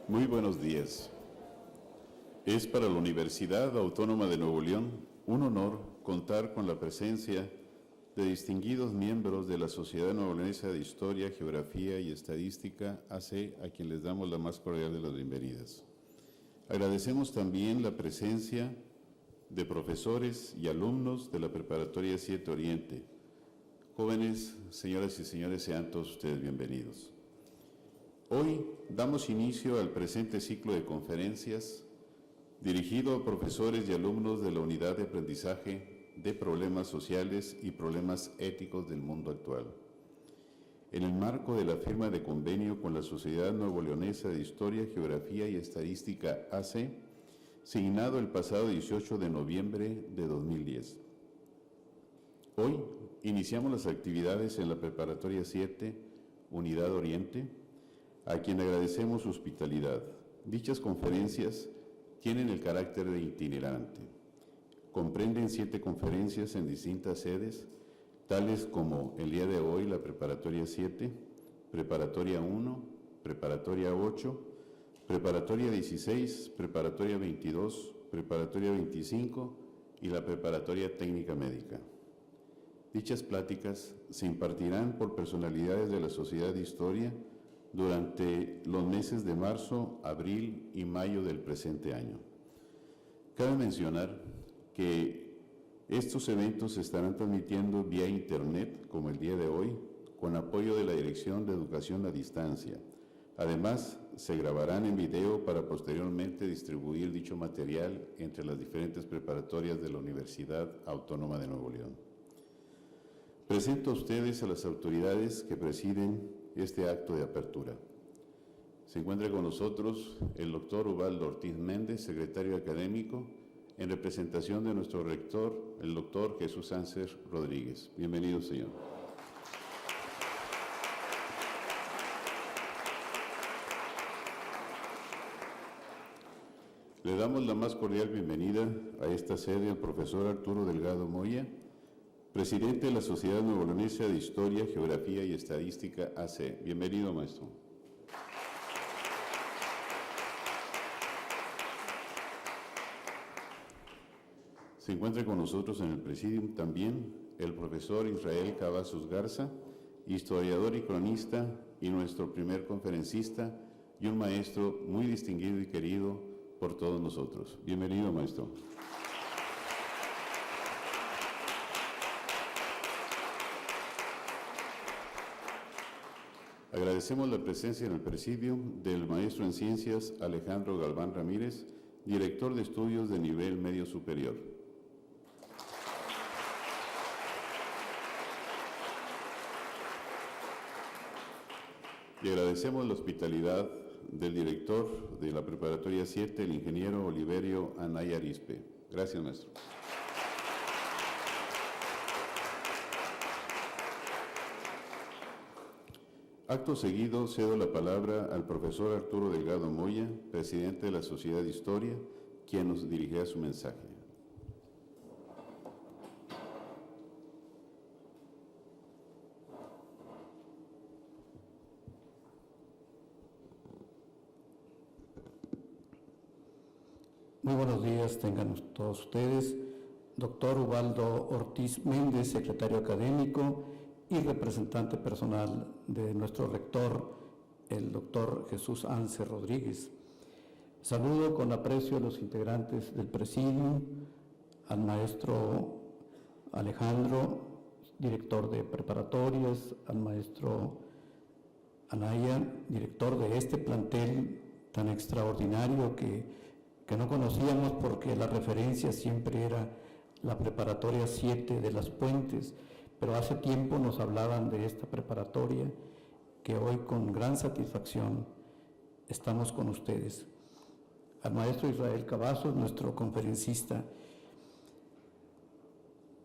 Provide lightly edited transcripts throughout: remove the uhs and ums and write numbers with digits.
Muy buenos días. Es para la Universidad Autónoma de Nuevo León un honor contar con la presencia de distinguidos miembros de la Sociedad Nuevoleonesa de Historia, Geografía y Estadística, AC, a quien les damos la más cordial de las bienvenidas. Agradecemos también la presencia de profesores y alumnos de la Preparatoria 7 Oriente. Jóvenes, señoras y señores, sean todos ustedes bienvenidos. Hoy damos inicio al presente ciclo de conferencias dirigido a profesores y alumnos de la Unidad de Aprendizaje de Problemas Sociales y Problemas Éticos del Mundo Actual. En el marco de la firma de convenio con la Sociedad Nuevoleonesa de Historia, Geografía y Estadística AC, signado el pasado 18 de noviembre de 2010. Hoy iniciamos las actividades en la Preparatoria 7, Unidad Oriente, a quien agradecemos su hospitalidad. Dichas conferencias tienen el carácter de itinerante. Comprenden 7 conferencias en distintas sedes, tales como el día de hoy la Preparatoria 7, Preparatoria 1, Preparatoria 8, Preparatoria 16, Preparatoria 22, Preparatoria 25 y la Preparatoria Técnica Médica. Dichas pláticas se impartirán por personalidades de la Sociedad de Historia durante los meses de marzo, abril y mayo del presente año. Cabe mencionar que estos eventos se estarán transmitiendo vía internet, como el día de hoy, con apoyo de la Dirección de Educación a Distancia. Además, se grabarán en video para posteriormente distribuir dicho material entre las diferentes preparatorias de la Universidad Autónoma de Nuevo León. Presento a ustedes a las autoridades que presiden este acto de apertura. Se encuentra con nosotros el doctor Ubaldo Ortiz Méndez, secretario académico, en representación de nuestro rector, el doctor Jesús Ánser Rodríguez. Bienvenido, señor. Le damos la más cordial bienvenida a esta sede al profesor Arturo Delgado Moya, presidente de la Sociedad Nuevoleonesa de Historia, Geografía y Estadística, AC. Bienvenido, maestro. Se encuentra con nosotros en el presidium también el profesor Israel Cavazos Garza, historiador y cronista, y nuestro primer conferencista y un maestro muy distinguido y querido por todos nosotros. Bienvenido, maestro. Agradecemos la presencia en el presidio del maestro en Ciencias Alejandro Galván Ramírez, director de estudios de nivel medio superior. Y agradecemos la hospitalidad del director de la Preparatoria 7, el ingeniero Oliverio Anaya Arispe. Gracias, maestro. Acto seguido, cedo la palabra al profesor Arturo Delgado Moya, presidente de la Sociedad de Historia, quien nos dirigirá su mensaje. Muy buenos días, tengan todos ustedes. Doctor Ubaldo Ortiz Méndez, secretario académico y representante personal de nuestro rector, el doctor Jesús Ánser Rodríguez. Saludo con aprecio a los integrantes del presidium, al maestro Alejandro, director de preparatorias, al maestro Anaya, director de este plantel tan extraordinario que no conocíamos porque la referencia siempre era la Preparatoria 7 de Las Puentes, pero hace tiempo nos hablaban de esta preparatoria que hoy con gran satisfacción estamos con ustedes. Al maestro Israel Cavazos, nuestro conferencista.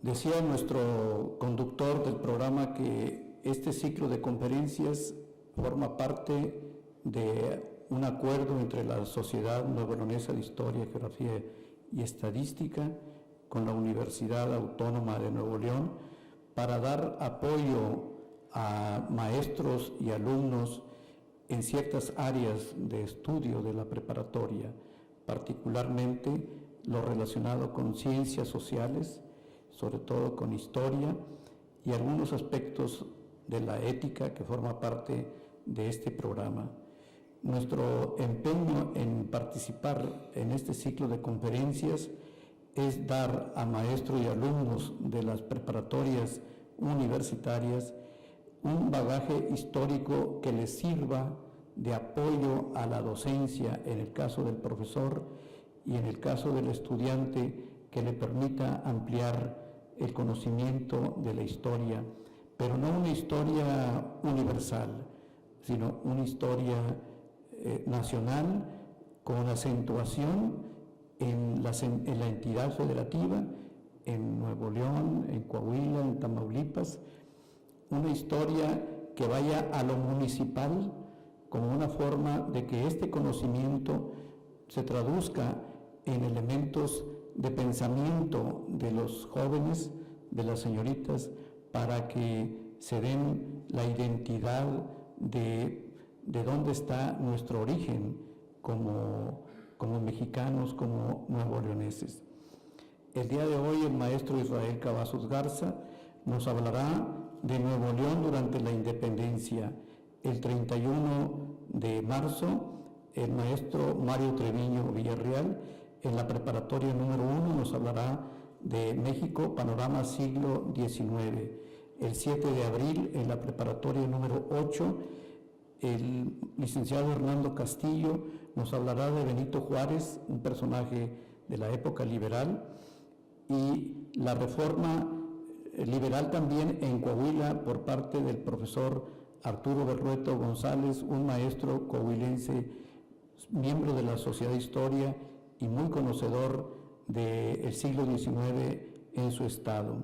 Decía nuestro conductor del programa que este ciclo de conferencias forma parte de un acuerdo entre la Sociedad Nuevoleonesa de Historia, Geografía y Estadística con la Universidad Autónoma de Nuevo León para dar apoyo a maestros y alumnos en ciertas áreas de estudio de la preparatoria, particularmente lo relacionado con ciencias sociales, sobre todo con historia y algunos aspectos de la ética que forma parte de este programa. Nuestro empeño en participar en este ciclo de conferencias es dar a maestros y alumnos de las preparatorias universitarias un bagaje histórico que les sirva de apoyo a la docencia en el caso del profesor y en el caso del estudiante, que le permita ampliar el conocimiento de la historia, pero no una historia universal, sino una historia nacional con acentuación en la entidad federativa, en Nuevo León, en Coahuila, en Tamaulipas, una historia que vaya a lo municipal como una forma de que este conocimiento se traduzca en elementos de pensamiento de los jóvenes, de las señoritas, para que se den la identidad de dónde está nuestro origen como mexicanos, como nuevoleoneses. El día de hoy el maestro Israel Cavazos Garza nos hablará de Nuevo León durante la independencia. El 31 de marzo, el maestro Mario Treviño Villarreal, en la preparatoria número 1, nos hablará de México, panorama siglo XIX. El 7 de abril, en la preparatoria número 8, el licenciado Hernando Castillo nos hablará de Benito Juárez, un personaje de la época liberal, y la reforma liberal también en Coahuila por parte del profesor Arturo Berrueto González, un maestro coahuilense, miembro de la Sociedad de Historia y muy conocedor del siglo XIX en su estado.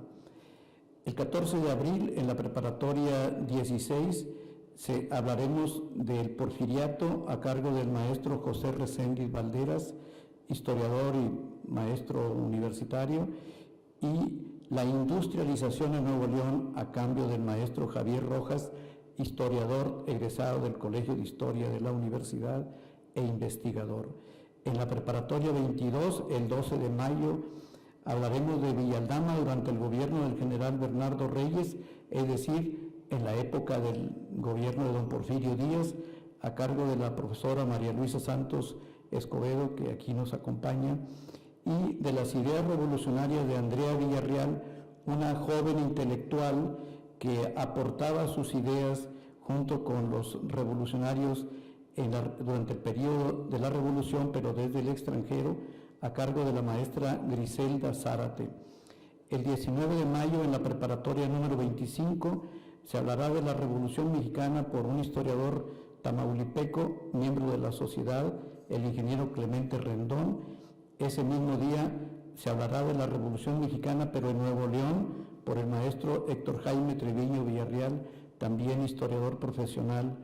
El 14 de abril, en la preparatoria 16, hablaremos del porfiriato a cargo del maestro José Reséndiz Valderas, historiador y maestro universitario, y la industrialización en Nuevo León a cambio del maestro Javier Rojas, historiador egresado del Colegio de Historia de la Universidad e investigador. En la preparatoria 22, el 12 de mayo, hablaremos de Villaldama durante el gobierno del general Bernardo Reyes, es decir, en la época del gobierno de don Porfirio Díaz, a cargo de la profesora María Luisa Santos Escobedo, que aquí nos acompaña, y de las ideas revolucionarias de Andrea Villarreal, una joven intelectual que aportaba sus ideas junto con los revolucionarios durante el periodo de la Revolución, pero desde el extranjero, a cargo de la maestra Griselda Zárate. El 19 de mayo, en la preparatoria número 25, se hablará de la Revolución Mexicana por un historiador tamaulipeco, miembro de la sociedad, el ingeniero Clemente Rendón. Ese mismo día se hablará de la Revolución Mexicana, pero en Nuevo León, por el maestro Héctor Jaime Treviño Villarreal, también historiador profesional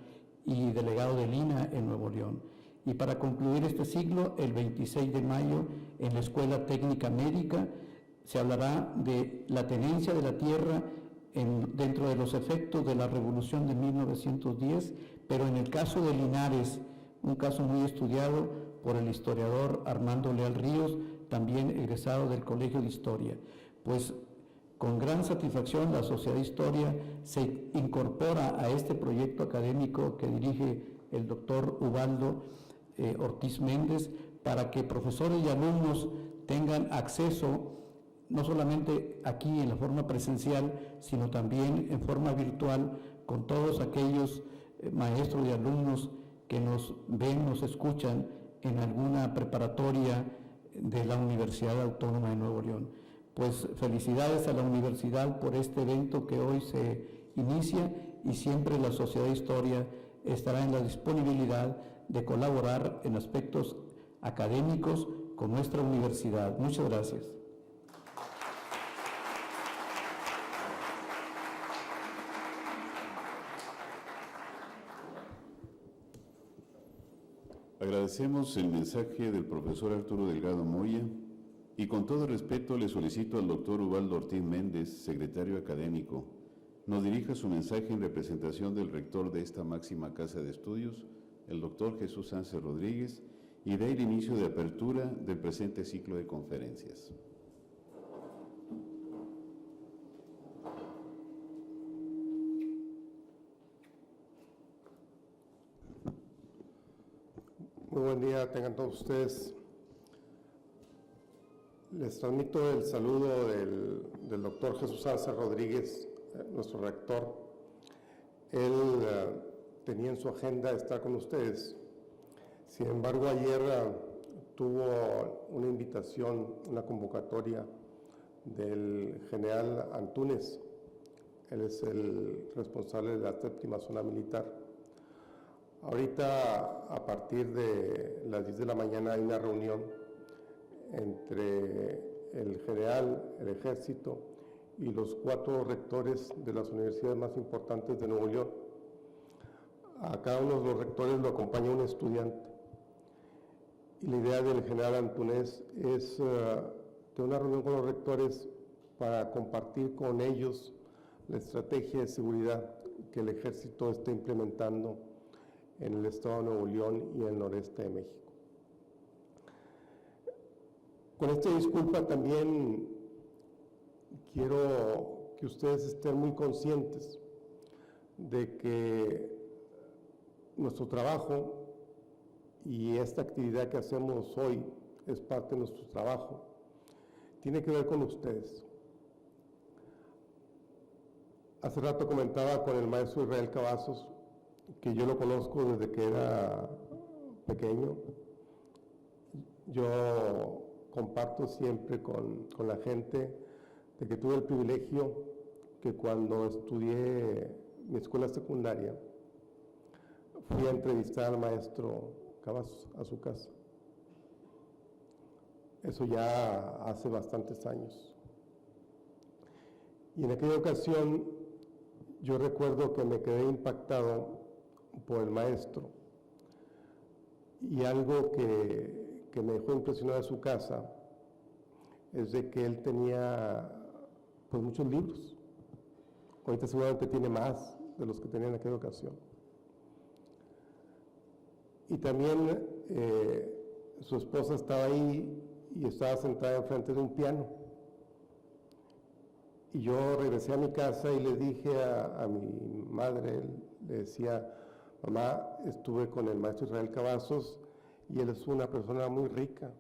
y delegado del INA en Nuevo León. Y para concluir este siglo, el 26 de mayo, en la Escuela Técnica Médica, se hablará de la tenencia de la tierra dentro de los efectos de la Revolución de 1910, pero en el caso de Linares, un caso muy estudiado por el historiador Armando Leal Ríos, también egresado del Colegio de Historia. Pues con gran satisfacción la Sociedad de Historia se incorpora a este proyecto académico que dirige el doctor Ubaldo Ortiz Méndez, para que profesores y alumnos tengan acceso no solamente aquí en la forma presencial, sino también en forma virtual, con todos aquellos maestros y alumnos que nos ven, nos escuchan en alguna preparatoria de la Universidad Autónoma de Nuevo León. Pues felicidades a la universidad por este evento que hoy se inicia, y siempre la Sociedad de Historia estará en la disponibilidad de colaborar en aspectos académicos con nuestra universidad. Muchas gracias. Agradecemos el mensaje del profesor Arturo Delgado Moya y con todo respeto le solicito al doctor Ubaldo Ortiz Méndez, secretario académico, nos dirija su mensaje en representación del rector de esta máxima casa de estudios, el doctor Jesús Sánchez Rodríguez, y dé el inicio de apertura del presente ciclo de conferencias. Muy buen día, tengan todos ustedes. Les transmito el saludo del doctor Jesús Sánchez Rodríguez, nuestro rector. Él tenía en su agenda estar con ustedes. Sin embargo, ayer tuvo una invitación, una convocatoria del general Antúnez. Él es el responsable de la 7ª Zona Militar. Ahorita, a partir de las 10 de la mañana, hay una reunión entre el general, el ejército y los 4 rectores de las universidades más importantes de Nuevo León. A cada uno de los rectores lo acompaña un estudiante. Y la idea del general Antúnez es tener una reunión con los rectores para compartir con ellos la estrategia de seguridad que el ejército está implementando en el estado de Nuevo León y en el noreste de México. Con esta disculpa también quiero que ustedes estén muy conscientes de que nuestro trabajo y esta actividad que hacemos hoy es parte de nuestro trabajo, tiene que ver con ustedes. Hace rato comentaba con el maestro Israel Cavazos, que yo lo conozco desde que era pequeño. Yo comparto siempre con la gente de que tuve el privilegio que cuando estudié mi escuela secundaria, fui a entrevistar al maestro Cavazos a su casa. Eso ya hace bastantes años. Y en aquella ocasión yo recuerdo que me quedé impactado por el maestro, y algo que me dejó impresionado de su casa es de que él tenía pues muchos libros. Ahorita seguramente tiene más de los que tenía en aquella ocasión. Y también su esposa estaba ahí y estaba sentada enfrente de un piano. Y yo regresé a mi casa y le dije a mi madre, le decía: mamá, estuve con el maestro Israel Cavazos y él es una persona muy rica.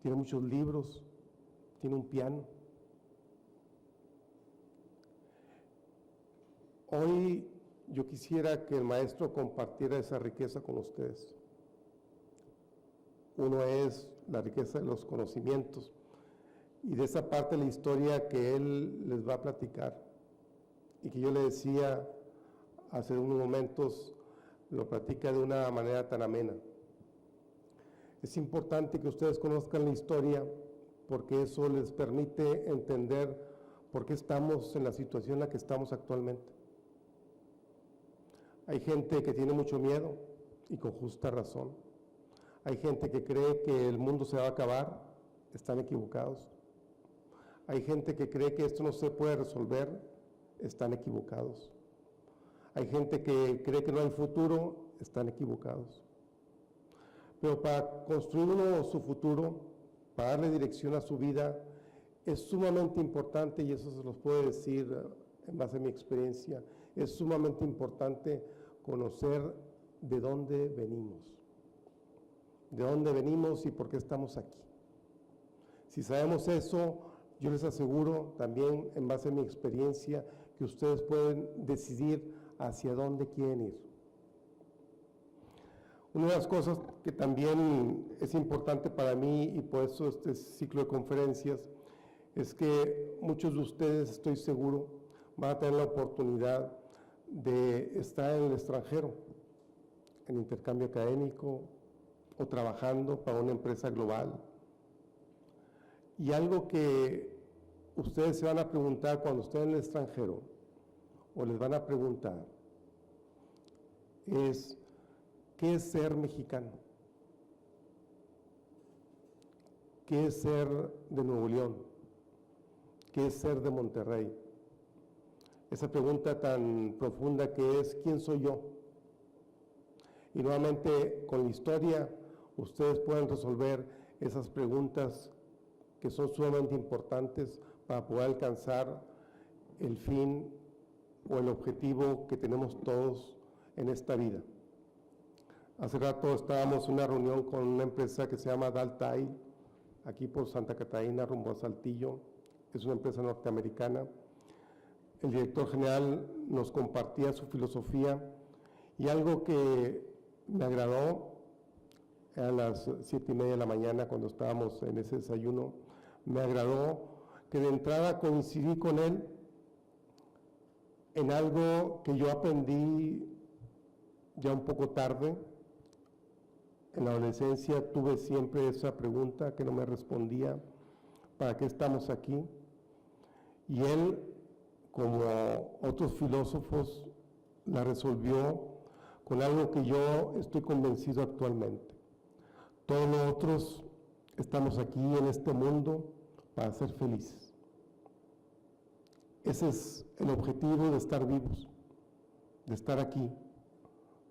Tiene muchos libros, tiene un piano. Hoy yo quisiera que el maestro compartiera esa riqueza con ustedes. Uno es la riqueza de los conocimientos y de esa parte de la historia que él les va a platicar, y que yo le decía hace unos momentos, lo platica de una manera tan amena. Es importante que ustedes conozcan la historia, porque eso les permite entender por qué estamos en la situación en la que estamos actualmente. Hay gente que tiene mucho miedo, y con justa razón. Hay gente que cree que el mundo se va a acabar, están equivocados. Hay gente que cree que esto no se puede resolver, están equivocados. Hay gente que cree que no hay futuro, están equivocados. Pero para construir uno su futuro, para darle dirección a su vida, es sumamente importante, y eso se los puedo decir en base a mi experiencia, es sumamente importante conocer de dónde venimos. De dónde venimos y por qué estamos aquí. Si sabemos eso, yo les aseguro también, en base a mi experiencia, que ustedes pueden decidir hacia dónde quieren ir. Una de las cosas que también es importante para mí, y por eso este ciclo de conferencias, es que muchos de ustedes, estoy seguro, van a tener la oportunidad de estar en el extranjero, en intercambio académico o trabajando para una empresa global. Y algo que ustedes se van a preguntar cuando estén en el extranjero, o les van a preguntar, es: ¿qué es ser mexicano? ¿Qué es ser de Nuevo León? ¿Qué es ser de Monterrey? esa pregunta tan profunda que es ¿quién soy yo? Y nuevamente con la historia ustedes pueden resolver esas preguntas que son sumamente importantes para poder alcanzar el fin o el objetivo que tenemos todos en esta vida. Hace rato estábamos en una reunión con una empresa que se llama Daltail, aquí por Santa Catarina, rumbo a Saltillo. Es una empresa norteamericana. El director general nos compartía su filosofía y algo que me agradó a las 7:30 de la mañana cuando estábamos en ese desayuno, me agradó que de entrada coincidí con él en algo que yo aprendí ya un poco tarde. En la adolescencia tuve siempre esa pregunta que no me respondía, ¿para qué estamos aquí? Y él, como otros filósofos, la resolvió con algo que yo estoy convencido actualmente. Todos nosotros estamos aquí en este mundo para ser felices. Ese es el objetivo de estar vivos, de estar aquí.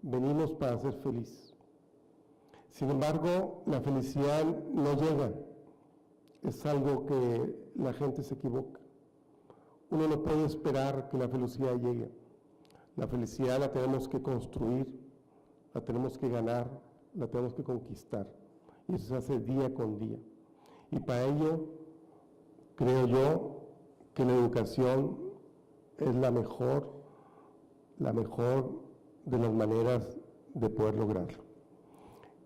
Venimos para ser felices. Sin embargo, la felicidad no llega. Es algo que la gente se equivoca. Uno no puede esperar que la felicidad llegue. La felicidad la tenemos que construir, la tenemos que ganar, la tenemos que conquistar. Y eso se hace día con día. Y para ello, creo yo que la educación es la mejor de las maneras de poder lograrlo.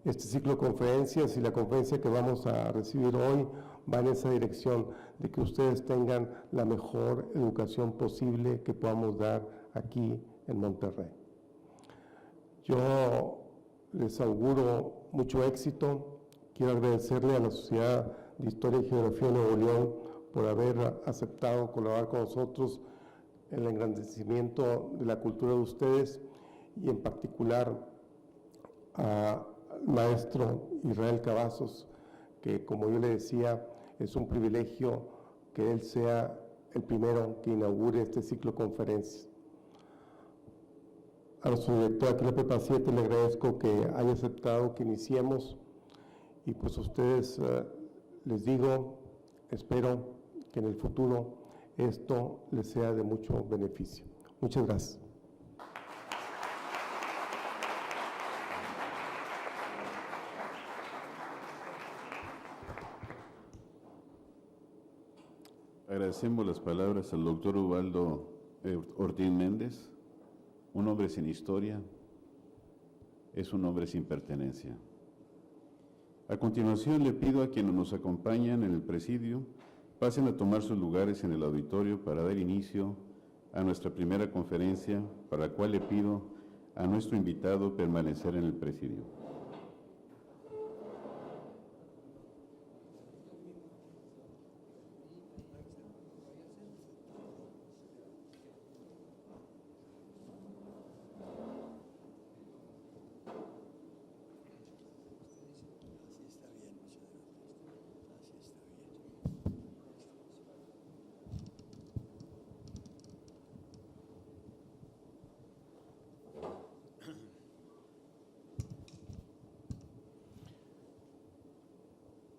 Este ciclo de conferencias y la conferencia que vamos a recibir hoy va en esa dirección de que ustedes tengan la mejor educación posible que podamos dar aquí en Monterrey. Yo les auguro mucho éxito. Quiero agradecerle a la Sociedad de Historia y Geografía de Nuevo León por haber aceptado colaborar con nosotros en el engrandecimiento de la cultura de ustedes y en particular al maestro Israel Cavazos, que como yo le decía, es un privilegio que él sea el primero que inaugure este ciclo de conferencias. A nuestro director aquí en la Prepa 7 le agradezco que haya aceptado que iniciemos y pues a ustedes les digo, espero que en el futuro esto les sea de mucho beneficio. Muchas gracias. Agradecemos las palabras al doctor Ubaldo Ortiz Méndez. Un hombre sin historia es un hombre sin pertenencia. A continuación le pido a quienes nos acompañan en el presidio pasen a tomar sus lugares en el auditorio para dar inicio a nuestra primera conferencia, para la cual le pido a nuestro invitado permanecer en el presidio.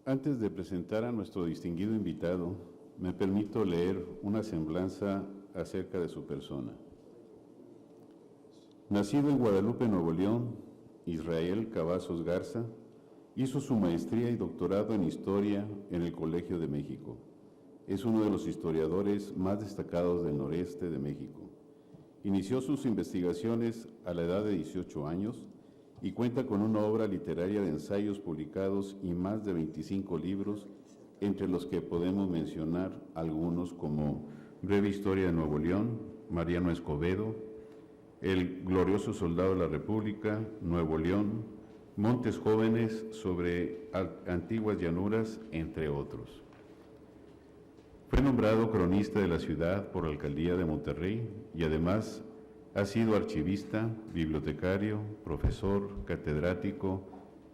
Antes de presentar a nuestro distinguido invitado, me permito leer una semblanza acerca de su persona. Nacido en Guadalupe, Nuevo León, Israel Cavazos Garza hizo su maestría y doctorado en Historia en el Colegio de México. Es uno de los historiadores más destacados del noreste de México. Inició sus investigaciones a la edad de 18 años y cuenta con una obra literaria de ensayos publicados y más de 25 libros, entre los que podemos mencionar algunos como Breve Historia de Nuevo León, Mariano Escobedo, El glorioso soldado de la República, Nuevo León, Montes Jóvenes sobre antiguas llanuras, entre otros. Fue nombrado cronista de la ciudad por la Alcaldía de Monterrey y además ha sido archivista, bibliotecario, profesor, catedrático,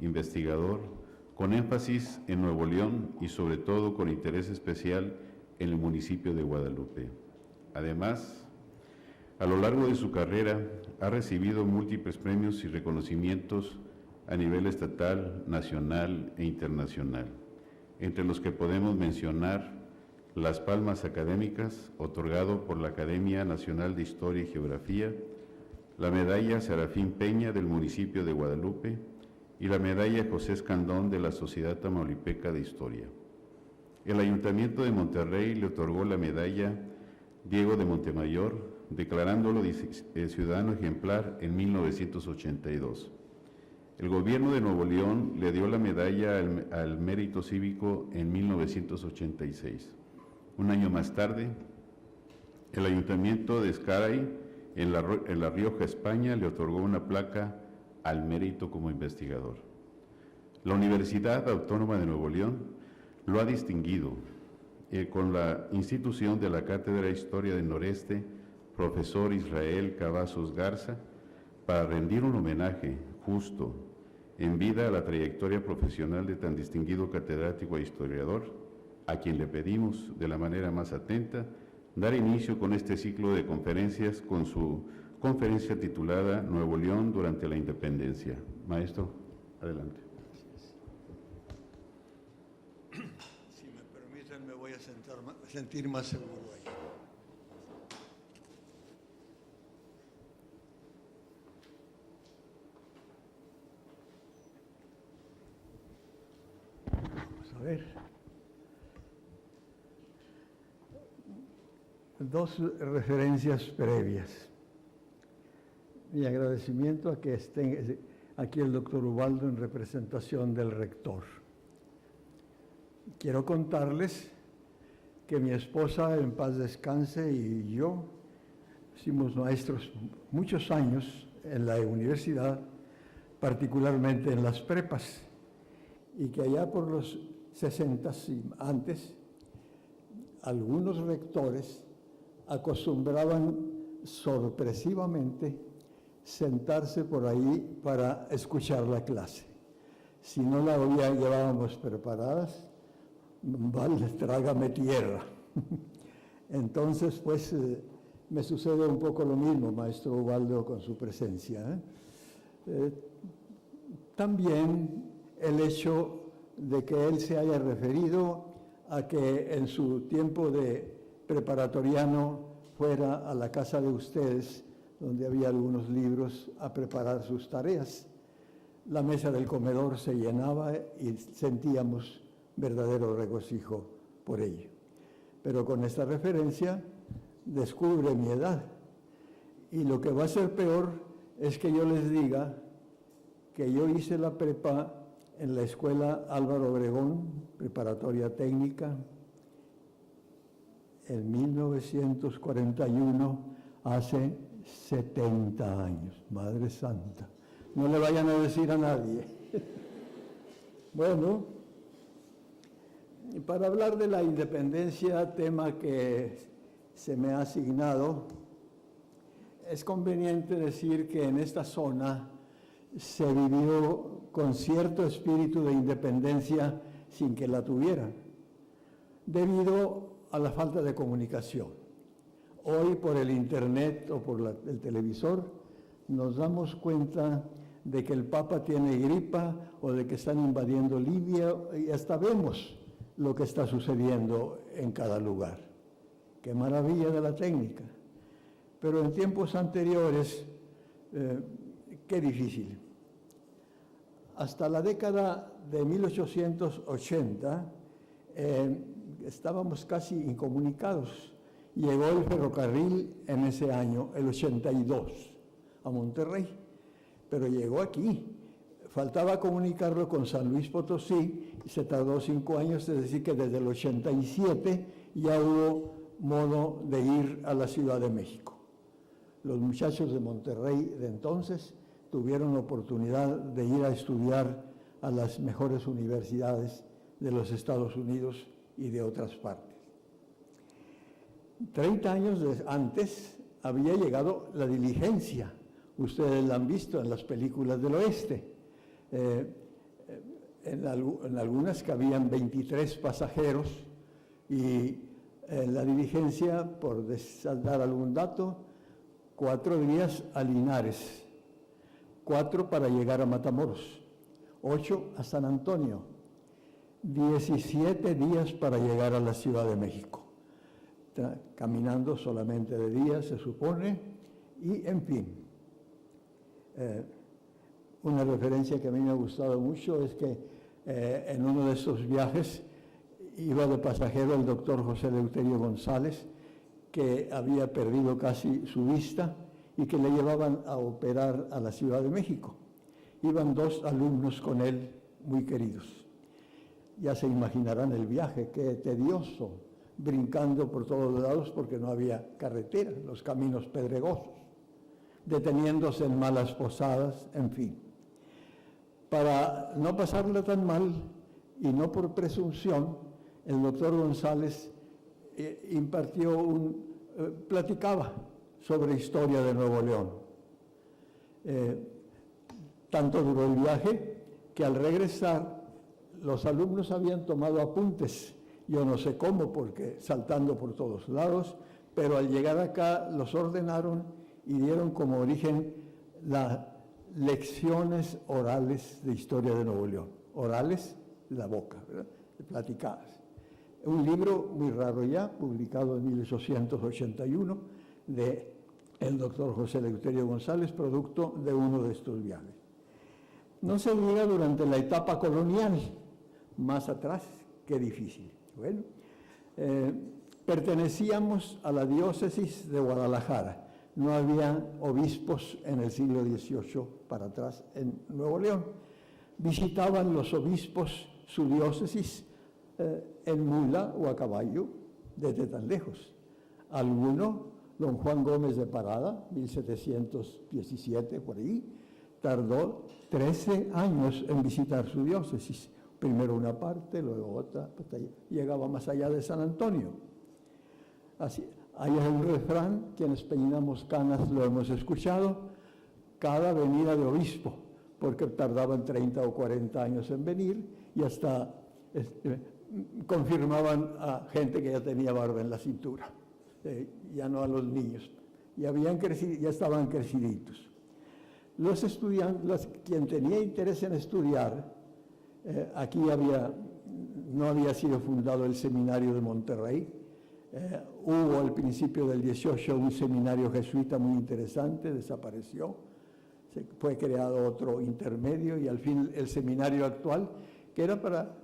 investigador, con énfasis en Nuevo León y sobre todo con interés especial en el municipio de Guadalupe. Además, A lo largo de su carrera ha recibido múltiples premios y reconocimientos a nivel estatal, nacional e internacional, entre los que podemos mencionar las palmas académicas otorgado por la Academia Nacional de Historia y Geografía, la medalla Serafín Peña del municipio de Guadalupe y la medalla José Escandón de la Sociedad Tamaulipeca de Historia. El Ayuntamiento de Monterrey le otorgó la medalla Diego de Montemayor, declarándolo ciudadano ejemplar en 1982. El Gobierno de Nuevo León le dio la medalla al Mérito Cívico en 1986. Un año más tarde, el Ayuntamiento de Ezcaray, en La Rioja, España, le otorgó una placa al mérito como investigador. La Universidad Autónoma de Nuevo León lo ha distinguido con la institución de la Cátedra de Historia del Noreste, profesor Israel Cavazos Garza, para rendir un homenaje justo en vida a la trayectoria profesional de tan distinguido catedrático e historiador, a quien le pedimos de la manera más atenta dar inicio con este ciclo de conferencias con su conferencia titulada Nuevo León durante la Independencia. Maestro, adelante. Si me permiten, me voy a sentir más seguro ahí. Vamos a ver. Dos referencias previas. Mi agradecimiento a que esté aquí el doctor Ubaldo en representación del rector. Quiero contarles que mi esposa, en paz descanse, y yo fuimos maestros muchos años en la universidad, particularmente en las prepas, y que allá por los 60 y antes, algunos rectores acostumbraban sorpresivamente sentarse por ahí para escuchar la clase. Si no la llevábamos preparadas, vale, trágame tierra. Entonces, pues, me sucede un poco lo mismo, maestro Ubaldo, con su presencia. También el hecho de que él se haya referido a que en su tiempo de preparatoriano fuera a la casa de ustedes, donde había algunos libros, a preparar sus tareas. La mesa del comedor se llenaba y sentíamos verdadero regocijo por ello. Pero con esta referencia descubre mi edad. Y lo que va a ser peor es que yo les diga que yo hice la prepa en la escuela Álvaro Obregón, preparatoria técnica, en 1941, hace 70 años, Madre Santa. No le vayan a decir a nadie. Bueno, para hablar de la independencia, tema que se me ha asignado, es conveniente decir que en esta zona se vivió con cierto espíritu de independencia sin que la tuviera, debido a la falta de comunicación. Hoy, por el internet o por el televisor, nos damos cuenta de que el Papa tiene gripa o de que están invadiendo Libia, y hasta vemos lo que está sucediendo en cada lugar. ¡Qué maravilla de la técnica! Pero en tiempos anteriores, qué difícil. Hasta la década de 1880 estábamos casi incomunicados. Llegó el ferrocarril en ese año, el 82, a Monterrey, pero llegó aquí. Faltaba comunicarlo con San Luis Potosí y se tardó 5 años, es decir, que desde el 87 ya hubo modo de ir a la Ciudad de México. Los muchachos de Monterrey de entonces tuvieron la oportunidad de ir a estudiar a las mejores universidades de los Estados Unidos y de otras partes. 30 años antes había llegado la diligencia. Ustedes la han visto en las películas del oeste. En algunas cabían 23 pasajeros y la diligencia, por dar algún dato, 4 días a Linares, 4 para llegar a Matamoros, 8 a San Antonio, 17 días para llegar a la Ciudad de México, caminando solamente de día, se supone, y en fin. Una referencia que a mí me ha gustado mucho es que en uno de estos viajes iba de pasajero el doctor José Eleuterio González, que había perdido casi su vista y que le llevaban a operar a la Ciudad de México. Iban 2 alumnos con él muy queridos. Ya se imaginarán el viaje, qué tedioso, brincando por todos lados porque no había carretera, los caminos pedregosos, deteniéndose en malas posadas, en fin. Para no pasarla tan mal y no por presunción, el doctor González platicaba sobre historia de Nuevo León. Tanto duró el viaje que al regresar los alumnos habían tomado apuntes, yo no sé cómo, porque saltando por todos lados, pero al llegar acá los ordenaron y dieron como origen las lecciones orales de historia de Nuevo León. Orales, la boca, ¿verdad? Platicadas. Un libro muy raro ya, publicado en 1881, de el doctor José Eleuterio González, producto de uno de estos viajes. No se diga durante la etapa colonial, más atrás, qué difícil. Bueno, pertenecíamos a la diócesis de Guadalajara. No había obispos en el siglo XVIII para atrás en Nuevo León. Visitaban los obispos su diócesis en mula o a caballo, desde tan lejos. Alguno, don Juan Gómez de Parada, 1717, por ahí, tardó 13 años en visitar su diócesis. Primero una parte, luego otra, hasta llegaba más allá de San Antonio. Así, hay un refrán, quienes peinamos canas lo hemos escuchado, cada venida de obispo, porque tardaban 30 o 40 años en venir y hasta confirmaban a gente que ya tenía barba en la cintura, ya no a los niños, ya estaban creciditos. Los estudiantes, quien tenía interés en estudiar, aquí no había sido fundado el seminario de Monterrey. Hubo al principio del 18 un seminario jesuita muy interesante, desapareció, fue creado otro intermedio y al fin el seminario actual, que era para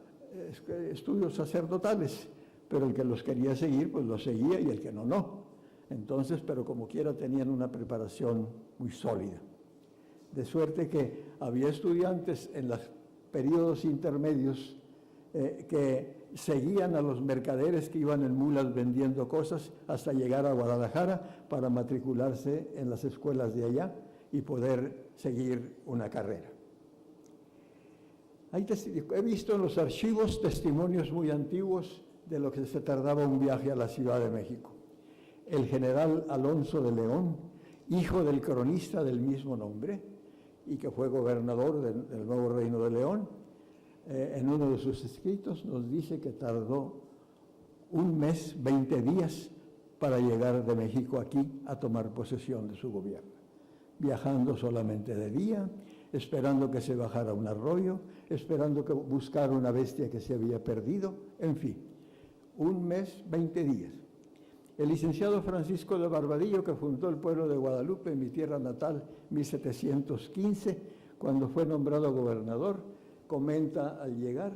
estudios sacerdotales, pero el que los quería seguir, pues los seguía y el que no, no. Entonces, pero como quiera tenían una preparación muy sólida. De suerte que había estudiantes en los periodos intermedios que seguían a los mercaderes que iban en mulas vendiendo cosas hasta llegar a Guadalajara para matricularse en las escuelas de allá y poder seguir una carrera. He visto en los archivos testimonios muy antiguos de lo que se tardaba un viaje a la Ciudad de México. El general Alonso de León, hijo del cronista del mismo nombre y que fue gobernador del nuevo Reino de León, en uno de sus escritos nos dice que tardó 1 mes, 20 días para llegar de México aquí a tomar posesión de su gobierno, viajando solamente de día, esperando que se bajara un arroyo, esperando que buscara una bestia que se había perdido, en fin, 1 mes, 20 días. El licenciado Francisco de Barbadillo, que fundó el pueblo de Guadalupe, en mi tierra natal, 1715, cuando fue nombrado gobernador, comenta al llegar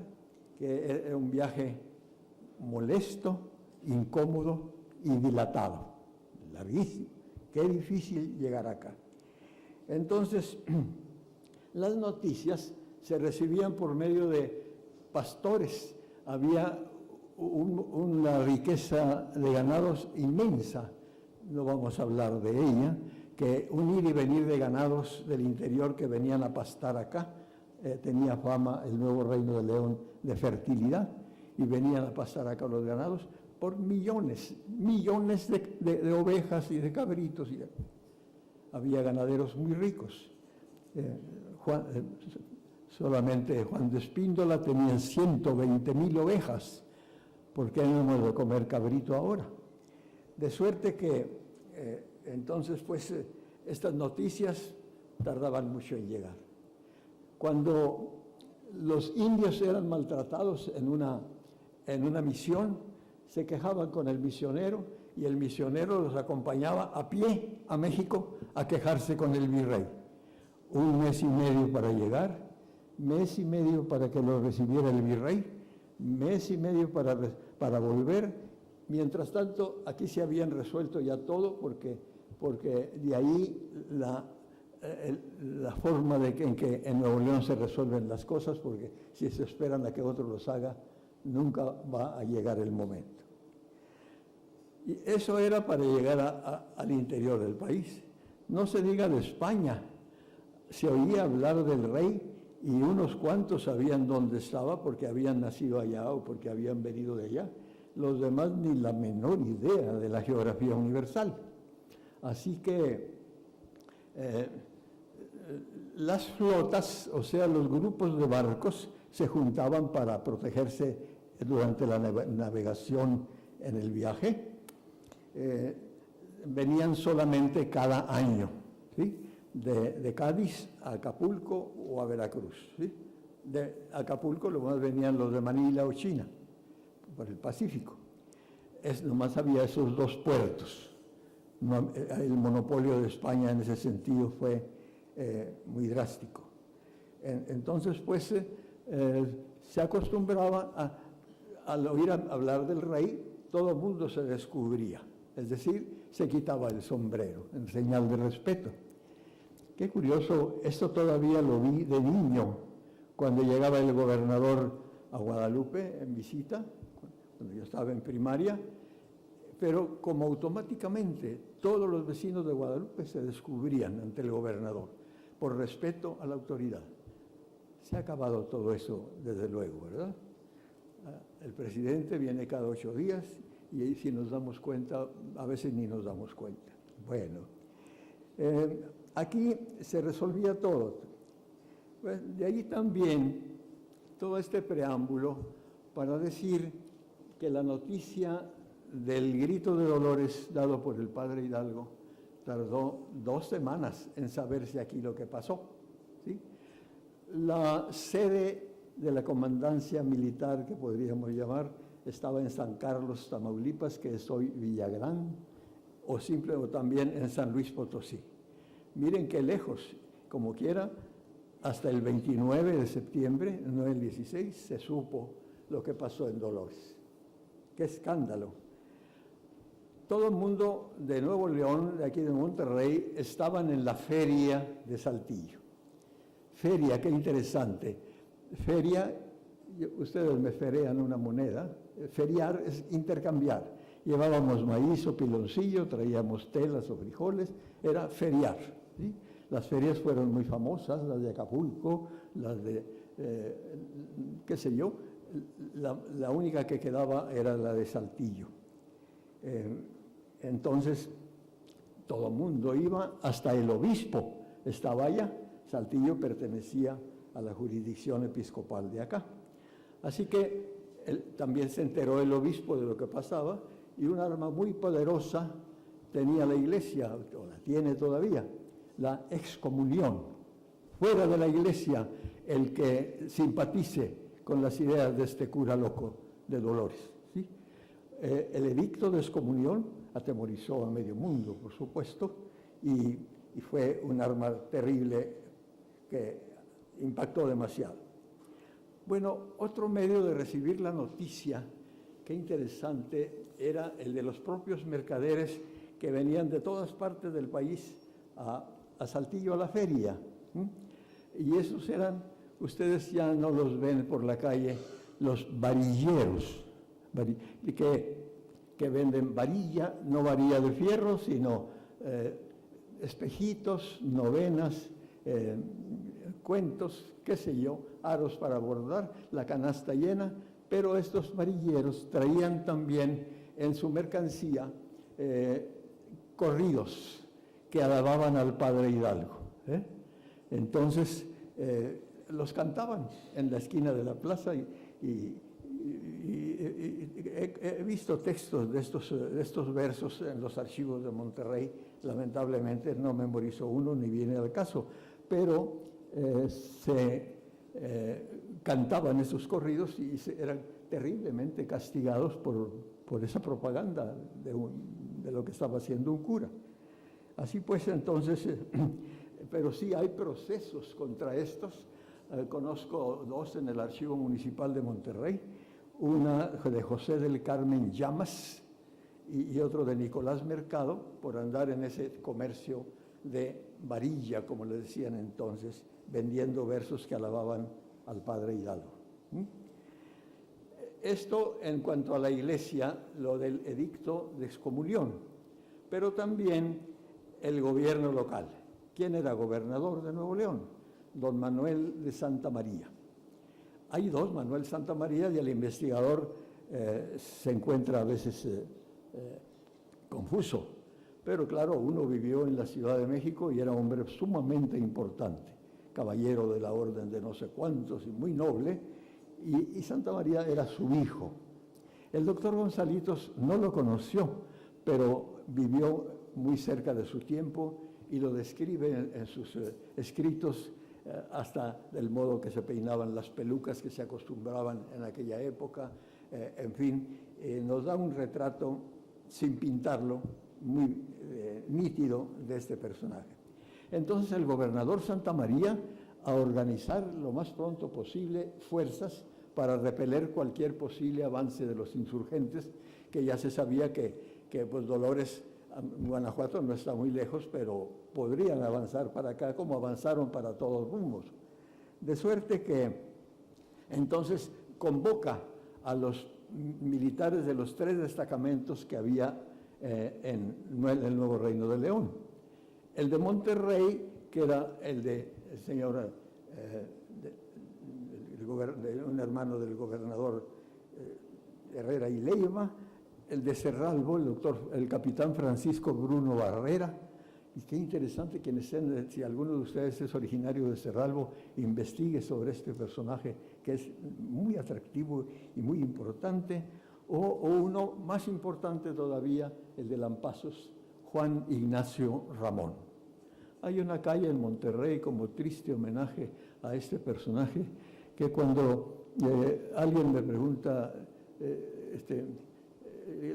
que era un viaje molesto, incómodo y dilatado, larguísimo. Qué difícil llegar acá. Entonces, las noticias se recibían por medio de pastores. Había una riqueza de ganados inmensa, no vamos a hablar de ella, que un ir y venir de ganados del interior que venían a pastar acá, tenía fama el nuevo Reino de León de fertilidad, y venían a pastar acá los ganados por millones de ovejas y de cabritos. Había ganaderos muy ricos. Solamente Juan de Espíndola tenía 120,000 ovejas. ¿Por qué no hemos de comer cabrito ahora? De suerte que entonces, pues, estas noticias tardaban mucho en llegar. Cuando los indios eran maltratados en una misión, se quejaban con el misionero y el misionero los acompañaba a pie a México a quejarse con el virrey. 1 mes y medio para llegar, mes y medio para que lo recibiera el virrey, mes y medio para volver. Mientras tanto, aquí se habían resuelto ya todo porque de ahí la forma en que en Nuevo León se resuelven las cosas, porque si se esperan a que otro los haga, nunca va a llegar el momento. Y eso era para llegar al interior del país. No se diga de España. Se oía hablar del rey y unos cuantos sabían dónde estaba porque habían nacido allá o porque habían venido de allá. Los demás ni la menor idea de la geografía universal. Así que las flotas, o sea, los grupos de barcos, se juntaban para protegerse durante la navegación en el viaje. Venían solamente cada año, ¿sí? De Cádiz a Acapulco o a Veracruz, ¿sí? De Acapulco nomás venían los de Manila o China, por el Pacífico. Nomás había esos 2 puertos. El monopolio de España en ese sentido fue muy drástico. Entonces, pues, se acostumbraba al oír hablar del rey, todo el mundo se descubría, es decir, se quitaba el sombrero en señal de respeto. Qué curioso, esto todavía lo vi de niño, cuando llegaba el gobernador a Guadalupe en visita, cuando yo estaba en primaria, pero como automáticamente todos los vecinos de Guadalupe se descubrían ante el gobernador, por respeto a la autoridad. Se ha acabado todo eso, desde luego, ¿verdad? El presidente viene cada 8 días y si nos damos cuenta, a veces ni nos damos cuenta. Bueno, aquí se resolvía todo. Pues, de ahí también todo este preámbulo para decir que la noticia del grito de Dolores dado por el padre Hidalgo tardó 2 semanas en saberse aquí lo que pasó, ¿sí? La sede de la comandancia militar, que podríamos llamar, estaba en San Carlos, Tamaulipas, que es hoy Villagrán, o también en San Luis Potosí. Miren qué lejos, como quiera, hasta el 29 de septiembre, no el 16, se supo lo que pasó en Dolores. ¡Qué escándalo! Todo el mundo de Nuevo León, de aquí de Monterrey, estaban en la feria de Saltillo. Feria, qué interesante. Feria, ustedes me ferean una moneda. Feriar es intercambiar. Llevábamos maíz o piloncillo, traíamos telas o frijoles, era feriar, ¿sí? Las ferias fueron muy famosas, las de Acapulco, las de, qué sé yo, la única que quedaba era la de Saltillo. Entonces, todo el mundo iba, hasta el obispo estaba allá. Saltillo pertenecía a la jurisdicción episcopal de acá. Así que también se enteró el obispo de lo que pasaba y un arma muy poderosa tenía la iglesia, o la tiene todavía, la excomunión. Fuera de la iglesia, el que simpatice con las ideas de este cura loco de Dolores, ¿sí? El edicto de excomunión atemorizó a medio mundo, por supuesto, y fue un arma terrible que impactó demasiado. Bueno, otro medio de recibir la noticia, qué interesante, era el de los propios mercaderes que venían de todas partes del país a Saltillo a la feria. Y esos eran, ustedes ya no los ven por la calle, los varilleros, que venden varilla, no varilla de fierro, sino espejitos, novenas, cuentos, qué sé yo, aros para bordar, la canasta llena, pero estos varilleros traían también en su mercancía corridos que alababan al padre Hidalgo. Entonces, los cantaban en la esquina de la plaza y he visto textos de estos versos en los archivos de Monterrey. Lamentablemente no memorizo uno ni viene al caso, pero se cantaban esos corridos y eran terriblemente castigados por esa propaganda de lo que estaba haciendo un cura. Así pues, entonces, pero sí hay procesos contra estos. Conozco dos en el Archivo Municipal de Monterrey, una de José del Carmen Llamas y otro de Nicolás Mercado, por andar en ese comercio de varilla, como le decían entonces, vendiendo versos que alababan al padre Hidalgo. Esto en cuanto a la Iglesia, lo del edicto de excomunión, pero también el gobierno local. ¿Quién era gobernador de Nuevo León? Don Manuel de Santa María. Hay dos, Manuel Santa María, y el investigador se encuentra a veces confuso, pero claro, uno vivió en la Ciudad de México y era un hombre sumamente importante, caballero de la orden de no sé cuántos y muy noble, y Santa María era su hijo. El doctor Gonzalitos no lo conoció, pero vivió muy cerca de su tiempo y lo describe en sus escritos, hasta del modo que se peinaban las pelucas que se acostumbraban en aquella época. En fin, nos da un retrato, sin pintarlo, muy nítido de este personaje. Entonces el gobernador Santa María a organizar lo más pronto posible fuerzas para repeler cualquier posible avance de los insurgentes, que ya se sabía que pues Dolores, Guanajuato no está muy lejos, pero podrían avanzar para acá como avanzaron para todos rumbos. De suerte que entonces convoca a los militares de los 3 destacamentos que había en el Nuevo Reino de León. El de Monterrey, que era el de el señor, un hermano del gobernador Herrera y Leiva, el de Cerralbo, el capitán Francisco Bruno Barrera. Y qué interesante que si alguno de ustedes es originario de Cerralbo, investigue sobre este personaje que es muy atractivo y muy importante, o uno más importante todavía, el de Lampazos, Juan Ignacio Ramón. Hay una calle en Monterrey como triste homenaje a este personaje, que cuando alguien me pregunta,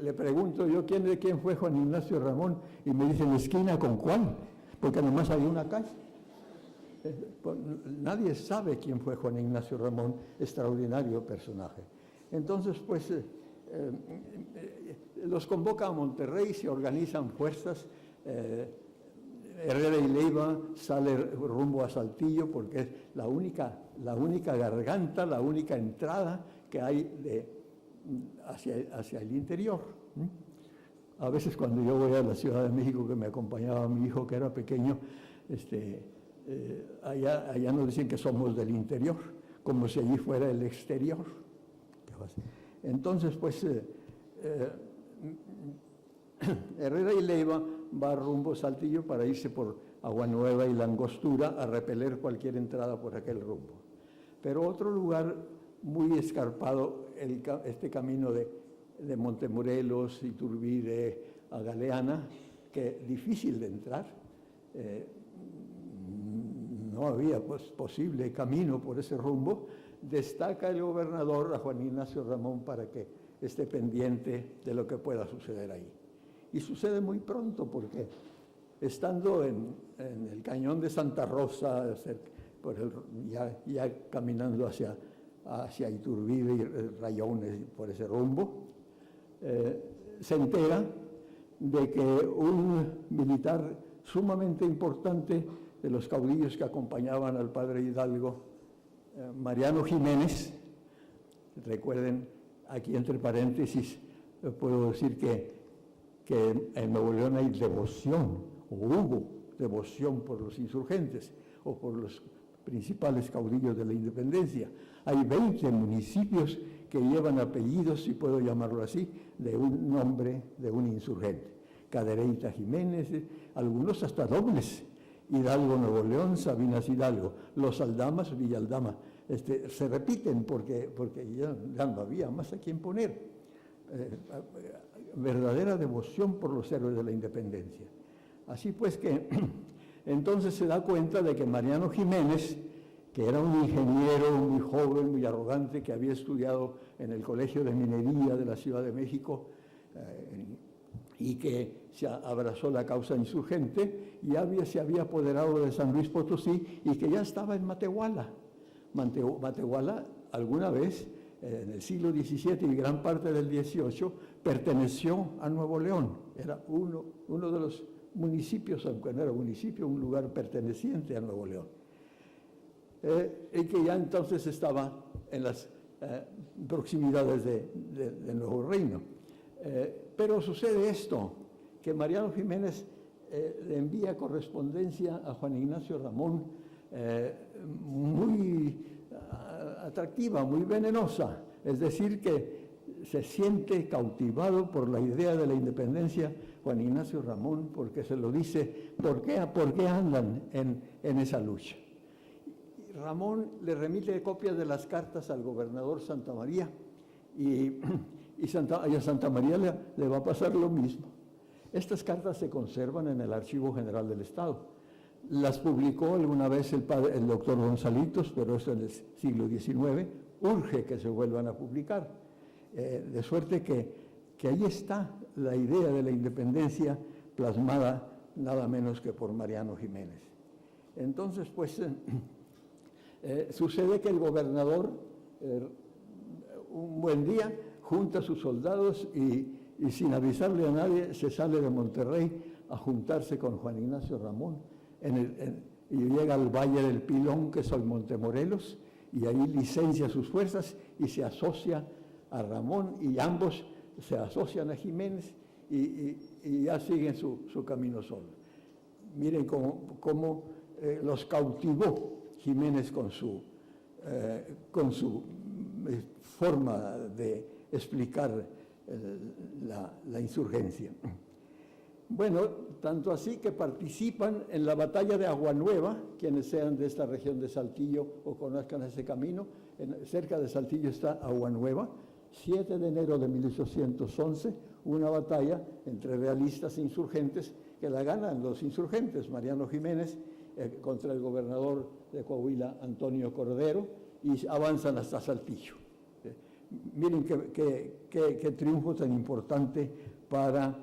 le pregunto yo quién fue Juan Ignacio Ramón, y me dicen, esquina con cuál, porque además hay una calle. Nadie sabe quién fue Juan Ignacio Ramón, extraordinario personaje. Entonces, pues, los convoca a Monterrey, se organizan fuerzas. Herrera y Leiva sale rumbo a Saltillo porque es la única garganta, la única entrada que hay hacia el interior. A veces cuando yo voy a la Ciudad de México, que me acompañaba mi hijo que era pequeño, allá nos dicen que somos del interior, como si allí fuera el exterior. Entonces, pues, Herrera y Leiva va rumbo a Saltillo para irse por Agua Nueva y La Angostura a repeler cualquier entrada por aquel rumbo. Pero otro lugar muy escarpado, este camino de Montemorelos, Iturbide a Galeana, que difícil de entrar, no había pues, posible camino por ese rumbo. Destaca el gobernador a Juan Ignacio Ramón para que esté pendiente de lo que pueda suceder ahí. Y sucede muy pronto porque estando en el cañón de Santa Rosa, ya caminando hacia Iturbide y Rayones por ese rumbo, se entera de que un militar sumamente importante de los caudillos que acompañaban al padre Hidalgo, Mariano Jiménez, recuerden, aquí entre paréntesis puedo decir que en Nuevo León hay devoción, o hubo devoción por los insurgentes, o por los principales caudillos de la independencia. Hay 20 municipios que llevan apellidos, si puedo llamarlo así, de un nombre de un insurgente. Cadereyta Jiménez, algunos hasta dobles. Hidalgo, Nuevo León, Sabinas Hidalgo. Los Aldamas, Villaldama. Se repiten porque ya no había más a quién poner. verdadera devoción por los héroes de la independencia. Así pues que entonces se da cuenta de que Mariano Jiménez, que era un ingeniero muy joven, muy arrogante, que había estudiado en el Colegio de Minería de la Ciudad de México y que se abrazó la causa insurgente y se había apoderado de San Luis Potosí y que ya estaba en Matehuala. Matehuala alguna vez, en el siglo XVII y gran parte del XVIII, perteneció a Nuevo León. Era uno de los municipios, aunque no era municipio, un lugar perteneciente a Nuevo León. Y que ya entonces estaba en las proximidades de Nuevo Reino. Pero sucede esto, que Mariano Jiménez le envía correspondencia a Juan Ignacio Ramón muy atractiva, muy venenosa, es decir, que se siente cautivado por la idea de la independencia Juan Ignacio Ramón, porque se lo dice, ¿por qué andan en esa lucha? Ramón le remite copias de las cartas al gobernador Santa María y a Santa María le va a pasar lo mismo. Estas cartas se conservan en el Archivo General del Estado. Las publicó alguna vez el doctor Gonzalitos, pero eso en el siglo XIX. Urge que se vuelvan a publicar. De suerte que ahí está la idea de la independencia plasmada nada menos que por Mariano Jiménez. Entonces, pues, sucede que el gobernador, un buen día, junta a sus soldados y sin avisarle a nadie se sale de Monterrey a juntarse con Juan Ignacio Ramón y llega al Valle del Pilón, que es hoy Montemorelos, y ahí licencia sus fuerzas y se asocia a Ramón, y ambos se asocian a Jiménez y ya siguen su camino solo. Miren cómo los cautivó Jiménez con su forma de explicar la insurgencia. Bueno, tanto así que participan en la batalla de Aguanueva, quienes sean de esta región de Saltillo o conozcan ese camino, cerca de Saltillo está Aguanueva, 7 de enero de 1811, una batalla entre realistas e insurgentes que la ganan los insurgentes, Mariano Jiménez contra el gobernador de Coahuila, Antonio Cordero, y avanzan hasta Saltillo. Miren qué triunfo tan importante para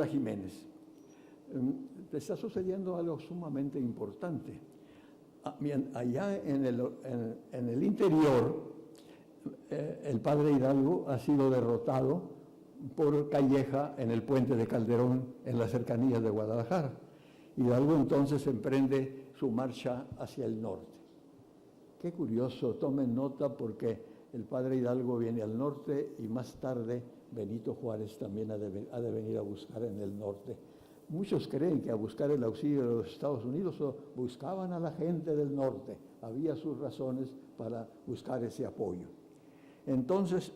Jiménez. Está sucediendo algo sumamente importante. Allá en el interior, el padre Hidalgo ha sido derrotado por Calleja en el puente de Calderón, en las cercanías de Guadalajara. Hidalgo entonces emprende su marcha hacia el norte. Qué curioso, tomen nota porque el padre Hidalgo viene al norte y más tarde Benito Juárez también ha de venir a buscar en el norte. Muchos creen que a buscar el auxilio de los Estados Unidos buscaban a la gente del norte. Había sus razones para buscar ese apoyo. Entonces,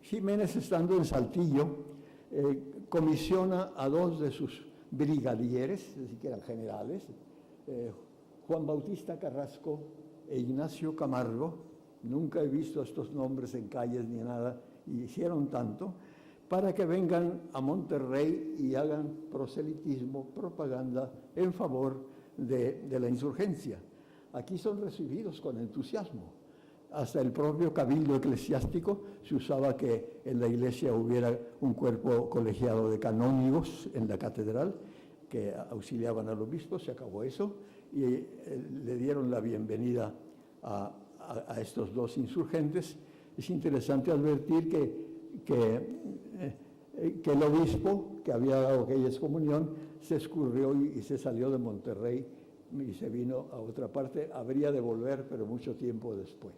Jiménez, estando en Saltillo, comisiona a 2 de sus brigadieres, es decir, que eran generales, Juan Bautista Carrasco e Ignacio Camargo. Nunca he visto estos nombres en calles ni nada, y hicieron tanto, para que vengan a Monterrey y hagan proselitismo, propaganda en favor de la insurgencia. Aquí son recibidos con entusiasmo. Hasta el propio cabildo eclesiástico se usaba que en la iglesia hubiera un cuerpo colegiado de canónigos en la catedral que auxiliaban al obispo. Se acabó eso y le dieron la bienvenida a estos 2 insurgentes. Es interesante advertir que el obispo, que había dado aquella excomunión, se escurrió y se salió de Monterrey y se vino a otra parte. Habría de volver, pero mucho tiempo después.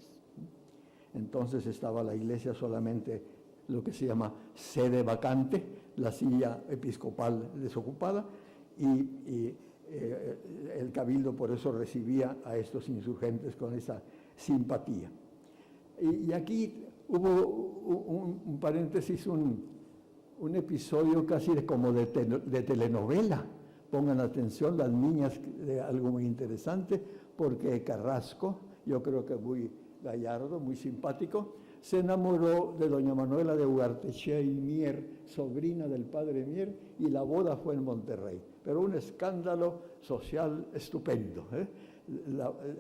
Entonces estaba la iglesia solamente lo que se llama sede vacante, la silla episcopal desocupada, y el cabildo por eso recibía a estos insurgentes con esa simpatía. Y aquí hubo un paréntesis, un episodio casi como de telenovela. Pongan atención las niñas, de algo muy interesante, porque Carrasco, yo creo que muy gallardo, muy simpático, se enamoró de doña Manuela de Ugartechea y Mier, sobrina del padre Mier, y la boda fue en Monterrey. Pero un escándalo social estupendo, ¿eh?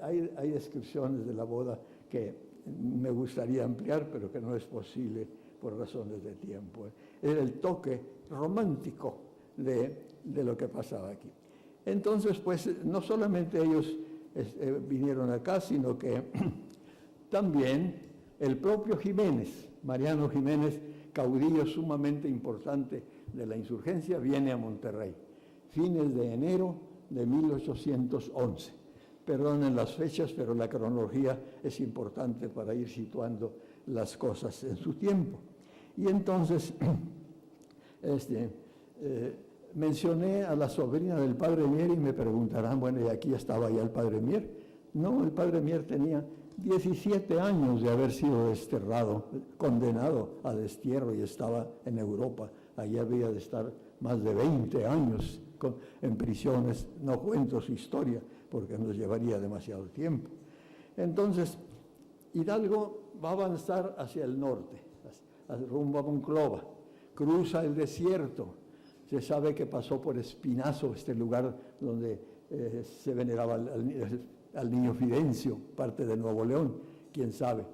Hay descripciones de la boda que me gustaría ampliar, pero que no es posible por razones de tiempo, ¿eh? Era el toque romántico de lo que pasaba aquí. Entonces, pues, no solamente ellos vinieron acá, sino que también el propio Jiménez, Mariano Jiménez, caudillo sumamente importante de la insurgencia, viene a Monterrey, fines de enero de 1811. Perdonen las fechas, pero la cronología es importante para ir situando las cosas en su tiempo. Y entonces, mencioné a la sobrina del padre Mier y me preguntarán, bueno, ¿y aquí estaba ya el padre Mier? No, el padre Mier tenía 17 años de haber sido desterrado, condenado a destierro, y estaba en Europa. Allí había de estar más de 20 años en prisiones. No cuento su historia porque nos llevaría demasiado tiempo. Entonces, Hidalgo va a avanzar hacia el norte, rumbo a Monclova, cruza el desierto. Se sabe que pasó por Espinazo, este lugar donde se veneraba al niño Fidencio, parte de Nuevo León, quién sabe.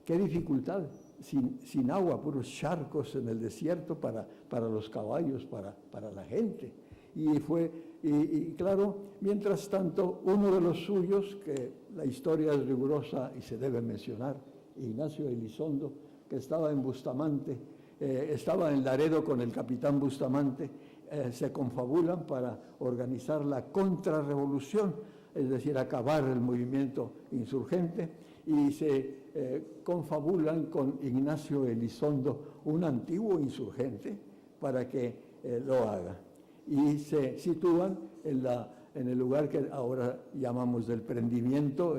Qué dificultad, sin agua, puros charcos en el desierto para los caballos, para la gente. Y claro, mientras tanto, uno de los suyos, que la historia es rigurosa y se debe mencionar, Ignacio Elizondo, que estaba en Bustamante, estaba en Laredo con el capitán Bustamante, se confabulan para organizar la contrarrevolución, es decir, acabar el movimiento insurgente, y se confabulan con Ignacio Elizondo, un antiguo insurgente, para que lo haga. Y se sitúan en el lugar que ahora llamamos del Prendimiento,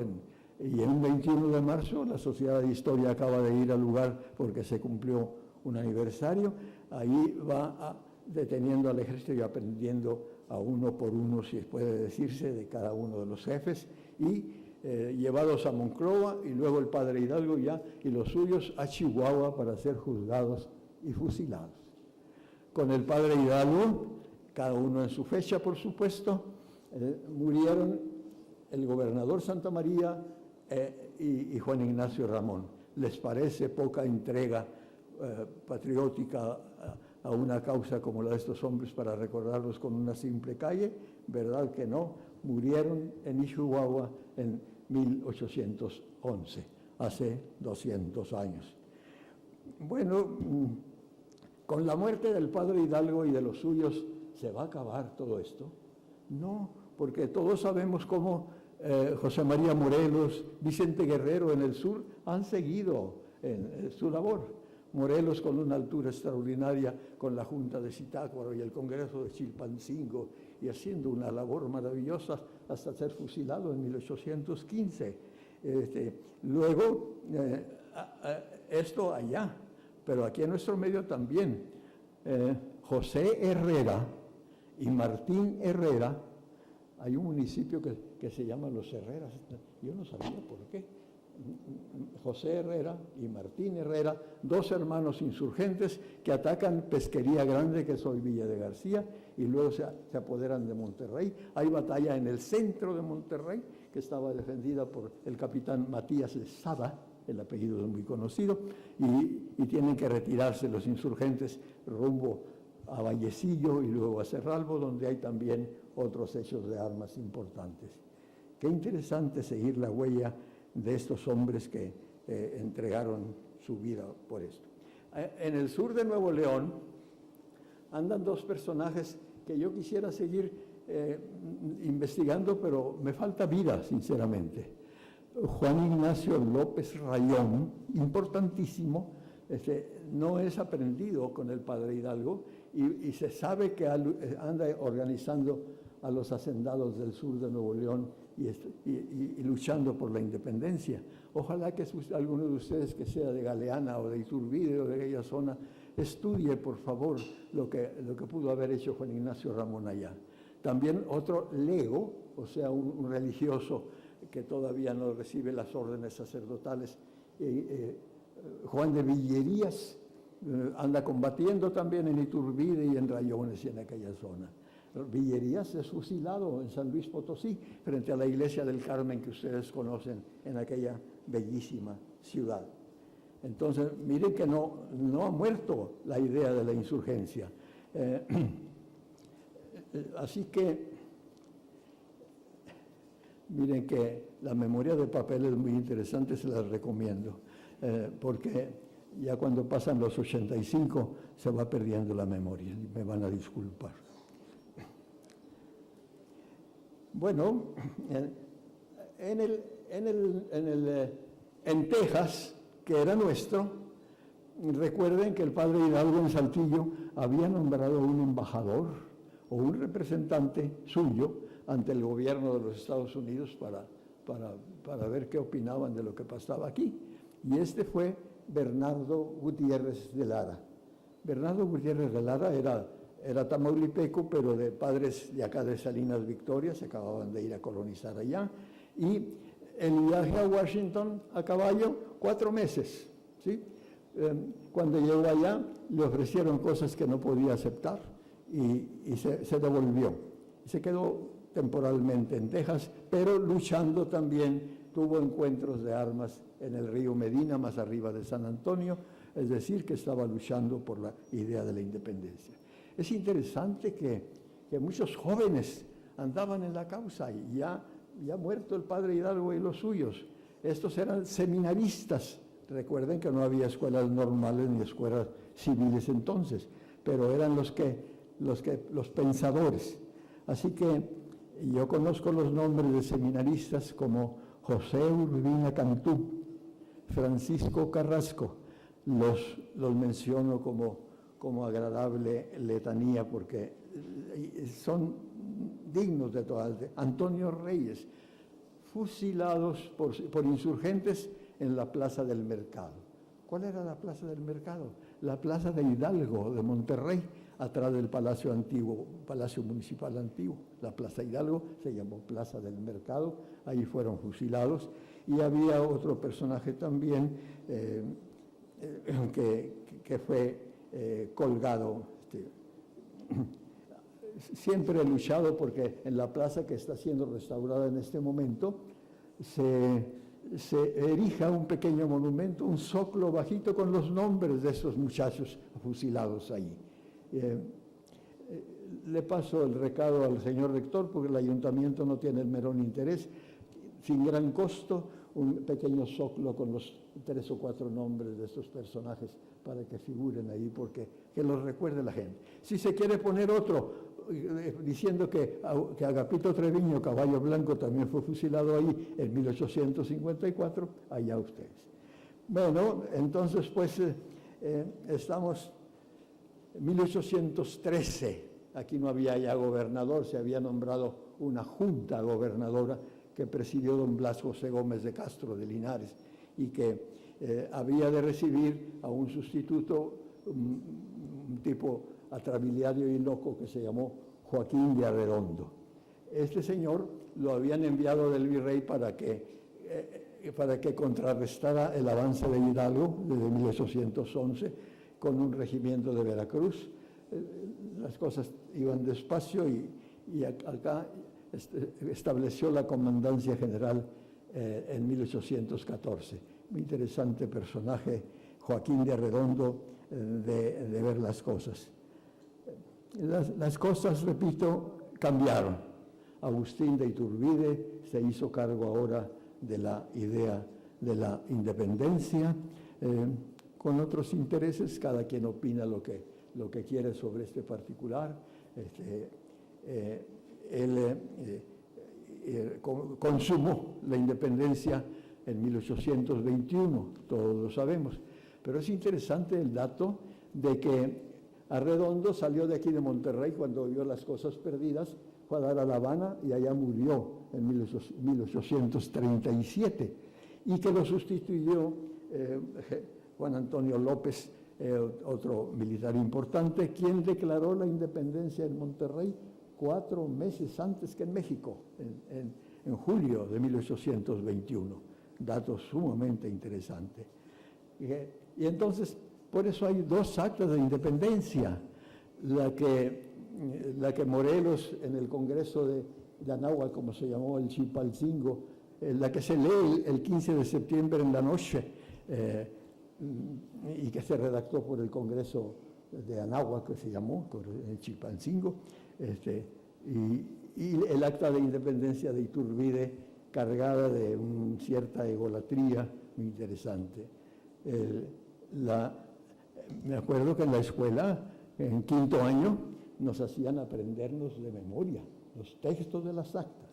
y en un 21 de marzo la Sociedad de Historia acaba de ir al lugar porque se cumplió un aniversario. Ahí va deteniendo al ejército y aprendiendo a uno por uno, si puede decirse, de cada uno de los jefes, y llevados a Monclova, y luego el padre Hidalgo ya y los suyos a Chihuahua para ser juzgados y fusilados. Con el padre Hidalgo, cada uno en su fecha, por supuesto, murieron el gobernador Santa María y Juan Ignacio Ramón. ¿Les parece poca entrega patriótica a una causa como la de estos hombres para recordarlos con una simple calle? ¿Verdad que no? Murieron en Chihuahua en 1811, hace 200 años. Bueno, con la muerte del padre Hidalgo y de los suyos, ¿se va a acabar todo esto? No, porque todos sabemos cómo José María Morelos, Vicente Guerrero en el sur han seguido en su labor. Morelos con una altura extraordinaria con la Junta de Zitácuaro y el Congreso de Chilpancingo, y haciendo una labor maravillosa hasta ser fusilado en 1815. Luego, esto allá, pero aquí en nuestro medio también. José Herrera y Martín Herrera, hay un municipio que se llama Los Herreras, yo no sabía por qué. José Herrera y Martín Herrera, dos hermanos insurgentes que atacan Pesquería Grande, que es hoy Villa de García, y luego se apoderan de Monterrey. Hay batalla en el centro de Monterrey, que estaba defendida por el capitán Matías Lezada, el apellido es muy conocido, y tienen que retirarse los insurgentes rumbo a Vallecillo y luego a Cerralbo, donde hay también otros hechos de armas importantes. Qué interesante seguir la huella de estos hombres que entregaron su vida por esto. En el sur de Nuevo León andan dos personajes que yo quisiera seguir investigando, pero me falta vida, sinceramente. Juan Ignacio López Rayón, importantísimo, no es aprendido con el padre Hidalgo, y se sabe que anda organizando a los hacendados del sur de Nuevo León y luchando por la independencia. Ojalá que alguno de ustedes que sea de Galeana o de Iturbide o de aquella zona estudie, por favor, lo que pudo haber hecho Juan Ignacio Ramón allá. También otro lego, o sea, un religioso que todavía no recibe las órdenes sacerdotales, Juan de Villerías anda combatiendo también en Iturbide y en Rayones y en aquella zona. Villerías es fusilado en San Luis Potosí, frente a la iglesia del Carmen que ustedes conocen en aquella bellísima ciudad. Entonces, miren que no ha muerto la idea de la insurgencia. Así que, miren que la memoria de papel es muy interesante, se las recomiendo, porque ya cuando pasan los 85 se va perdiendo la memoria, me van a disculpar. Bueno, en Texas, que era nuestro, recuerden que el padre Hidalgo en Saltillo había nombrado un embajador o un representante suyo ante el gobierno de los Estados Unidos para ver qué opinaban de lo que pasaba aquí. Y este fue Bernardo Gutiérrez de Lara. Bernardo Gutiérrez de Lara era tamaulipeco, pero de padres de acá de Salinas Victoria, se acababan de ir a colonizar allá, y el viaje a Washington a caballo, 4 meses, ¿sí? Cuando llegó allá, le ofrecieron cosas que no podía aceptar y se devolvió. Se quedó temporalmente en Texas, pero luchando también, tuvo encuentros de armas en el río Medina, más arriba de San Antonio, es decir, que estaba luchando por la idea de la independencia. Es interesante que muchos jóvenes andaban en la causa y ya muerto el padre Hidalgo y los suyos. Estos eran seminaristas. Recuerden que no había escuelas normales ni escuelas civiles entonces, pero eran los pensadores. Así que yo conozco los nombres de seminaristas como José Urbina Cantú, Francisco Carrasco. Los menciono como agradable letanía porque son dignos de toda arte. Antonio Reyes, fusilados por insurgentes en la Plaza del Mercado. ¿Cuál era la Plaza del Mercado? La Plaza de Hidalgo de Monterrey, atrás del Palacio Antiguo, Palacio Municipal Antiguo. La Plaza Hidalgo se llamó Plaza del Mercado, ahí fueron fusilados. Y había otro personaje también que fue colgado. Siempre he luchado porque en la plaza que está siendo restaurada en este momento se erija un pequeño monumento, un zócalo bajito con los nombres de esos muchachos fusilados ahí. Le paso el recado al señor rector porque el ayuntamiento no tiene el menor interés, sin gran costo, un pequeño zócalo con los 3 o 4 nombres de estos personajes para que figuren ahí, porque que los recuerde la gente. Si se quiere poner otro, diciendo que Agapito Treviño, Caballo Blanco, también fue fusilado ahí en 1854, allá ustedes. Bueno, entonces pues estamos en 1813, aquí no había ya gobernador, se había nombrado una junta gobernadora que presidió don Blas José Gómez de Castro de Linares y que había de recibir a un sustituto, un tipo atrabiliario y loco que se llamó Joaquín de Arredondo. Este señor lo habían enviado del virrey para que contrarrestara el avance de Hidalgo desde 1811 con un regimiento de Veracruz. Las cosas iban despacio y acá estableció la comandancia general en 1814. Muy interesante personaje, Joaquín de Arredondo, de ver las cosas. Las cosas, repito, cambiaron. Agustín de Iturbide se hizo cargo ahora de la idea de la independencia, con otros intereses, cada quien opina lo que quiere sobre este particular. Él consumó la independencia en 1821, todos lo sabemos, pero es interesante el dato de que Arredondo salió de aquí de Monterrey cuando vio las cosas perdidas, fue a dar a La Habana y allá murió en 1837, y que lo sustituyó Juan Antonio López, otro militar importante, quien declaró la independencia en Monterrey 4 meses antes que en México, en julio de 1821. Dato sumamente interesante. Y entonces, por eso hay dos actas de independencia. La que Morelos en el Congreso de Anáhuac, como se llamó el Chilpancingo, la que se lee el 15 de septiembre en la noche y que se redactó por el Congreso de Anáhuac, que se llamó el Chilpancingo, y el acta de independencia de Iturbide, cargada de cierta egolatría muy interesante. Me acuerdo que en la escuela, en quinto año, nos hacían aprendernos de memoria los textos de las actas.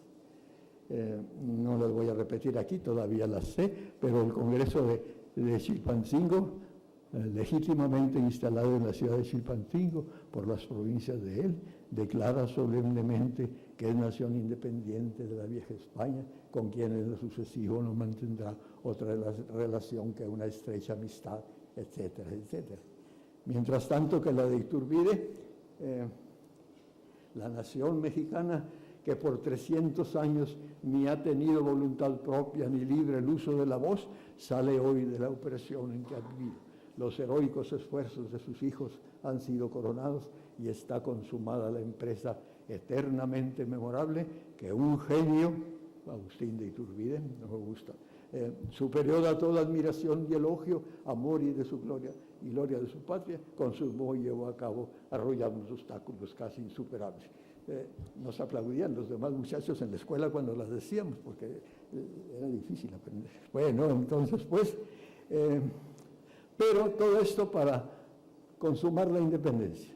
No las voy a repetir aquí, todavía las sé, pero el Congreso de Chilpancingo, legítimamente instalado en la ciudad de Chilpancingo por las provincias de él, declara solemnemente que es nación independiente de la vieja España, con quien en lo sucesivo no mantendrá otra relación que una estrecha amistad, etcétera, etcétera. Mientras tanto que la de Iturbide, la nación mexicana, que por 300 años ni ha tenido voluntad propia ni libre el uso de la voz, sale hoy de la opresión en que ha vivido. Los heroicos esfuerzos de sus hijos han sido coronados y está consumada la empresa eternamente memorable que un genio, Agustín de Iturbide, no me gusta, superior a toda admiración y elogio, amor y de su gloria y gloria de su patria, consumó y llevó a cabo arrollando obstáculos casi insuperables. Nos aplaudían los demás muchachos en la escuela cuando las decíamos, porque era difícil aprender. Bueno, entonces pues, pero todo esto para consumar la independencia.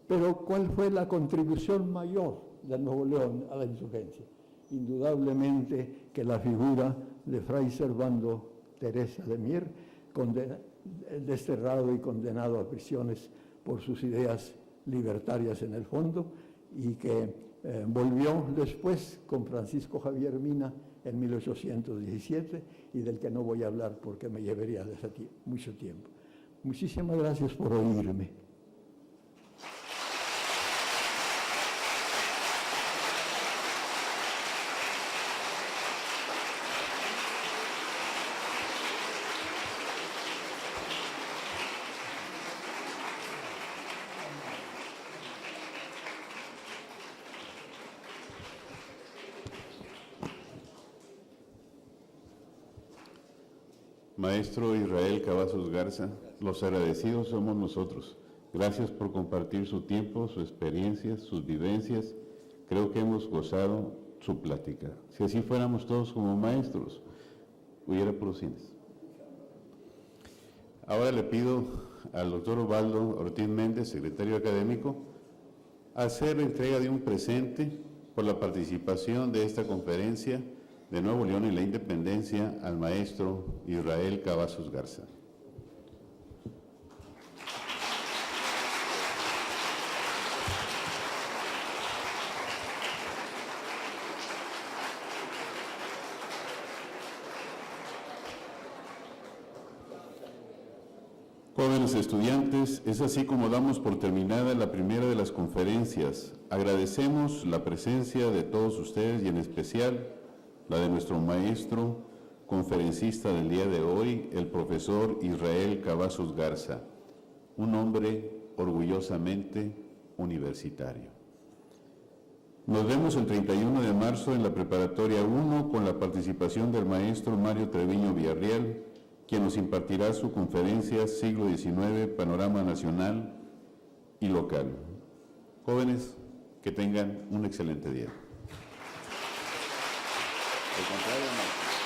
Pero ¿cuál fue la contribución mayor de Nuevo León a la insurgencia? Indudablemente que la figura de Fray Servando Teresa de Mier, desterrado y condenado a prisiones por sus ideas libertarias en el fondo, y que volvió después con Francisco Javier Mina en 1817, y del que no voy a hablar porque me llevaría mucho tiempo. Muchísimas gracias por oírme. Maestro Israel Cavazos Garza, los agradecidos somos nosotros. Gracias por compartir su tiempo, su experiencia, sus vivencias. Creo que hemos gozado su plática. Si así fuéramos todos como maestros, hubiera puros cines. Ahora le pido al doctor Ubaldo Ortiz Méndez, secretario académico, hacer la entrega de un presente por la participación de esta conferencia de Nuevo León y la Independencia al maestro Israel Cavazos Garza. Jóvenes estudiantes, es así como damos por terminada la primera de las conferencias. Agradecemos la presencia de todos ustedes y en especial la de nuestro maestro conferencista del día de hoy, el profesor Israel Cavazos Garza, un hombre orgullosamente universitario. Nos vemos el 31 de marzo en la Preparatoria 1 con la participación del maestro Mario Treviño Villarreal, quien nos impartirá su conferencia Siglo XIX, Panorama Nacional y Local. Jóvenes, que tengan un excelente día. Al contrario, no.